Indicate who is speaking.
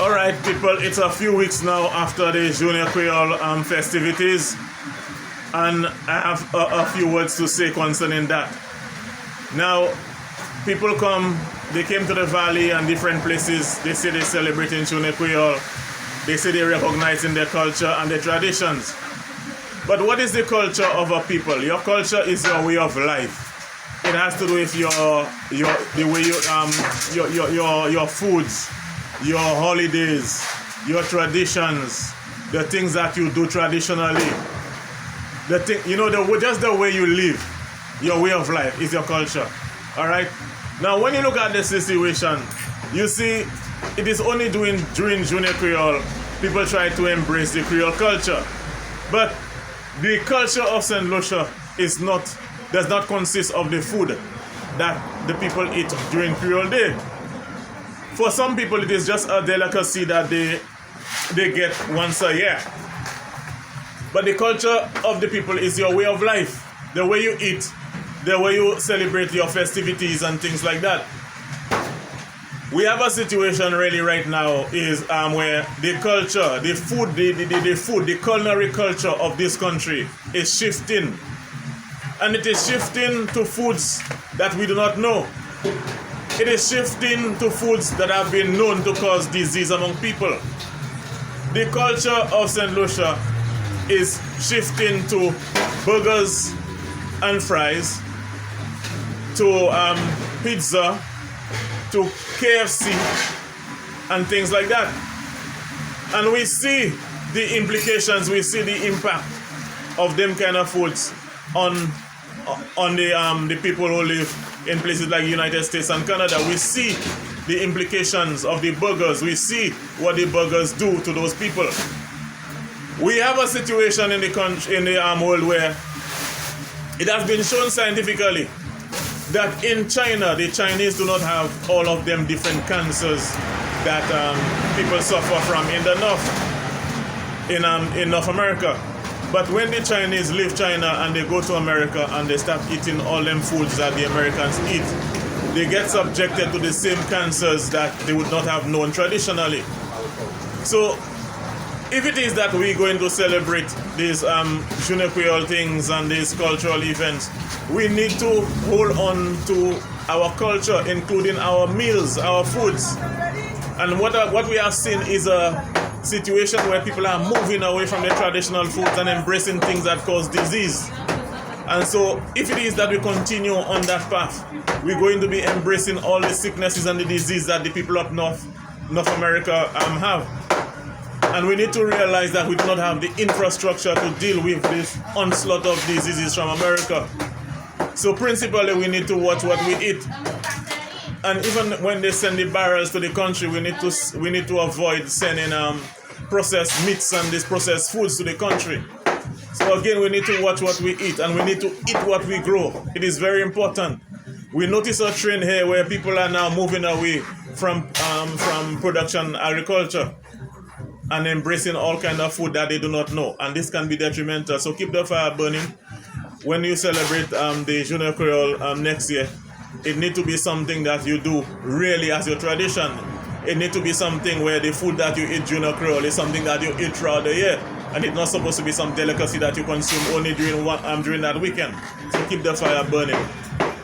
Speaker 1: All right, people, it's a few weeks now after the Junior Creole festivities, and I have a few words to say concerning that. Now, people they came to the valley and different places. They say they're celebrating Junior Creole. They say they're recognizing their culture and their traditions. But what is the culture of a people? Your culture is your way of life. It has to do with the way your foods, your holidays, your traditions, the things that you do traditionally. Just the way you live, your way of life is your culture. All right. Now, when you look at the situation, you see it is only during Junior Creole people try to embrace the Creole culture, but the culture of St. Lucia does not consist of the food that the people eat during Creole Day. For some people, it is just a delicacy that they get once a year. But the culture of the people is your way of life, the way you eat, the way you celebrate your festivities and things like that. We have a situation really right now is where the culture, the food, the culinary culture of this country is shifting. And it is shifting to foods that we do not know. It is shifting to foods that have been known to cause disease among people. The culture of St. Lucia is shifting to burgers and fries, to pizza, to KFC, and things like that. And we see the implications, we see the impact of them kind of foods on the people who live in places like the United States and Canada. We see the implications of the burgers. We see what the burgers do to those people. We have a situation in the country, in the world, where it has been shown scientifically that in China, the Chinese do not have all of them different cancers that people suffer from in the north, in North America. But when the Chinese leave China and they go to America and they start eating all them foods that the Americans eat, they get subjected to the same cancers that they would not have known traditionally. So, if it is that we're going to celebrate these Junior Creole things and these cultural events, we need to hold on to our culture, including our meals, our foods. And what we have seen is a situation where people are moving away from their traditional foods and embracing things that cause disease. And so, if it is that we continue on that path, we're going to be embracing all the sicknesses and the disease that the people up North America have. And we need to realize that we do not have the infrastructure to deal with this onslaught of diseases from America. So principally, we need to watch what we eat. And even when they send the barrels to the country, we need to avoid sending processed meats and these processed foods to the country. So again, we need to watch what we eat, and we need to eat what we grow. It is very important. We notice a trend here where people are now moving away from production agriculture and embracing all kind of food that they do not know, and this can be detrimental. So keep the fire burning. When you celebrate the Junior Creole next year, it needs to be something that you do really as your tradition. It needs to be something where the food that you eat Junior Creole is something that you eat throughout the year, and it's not supposed to be some delicacy that you consume only during that weekend. So keep the fire burning.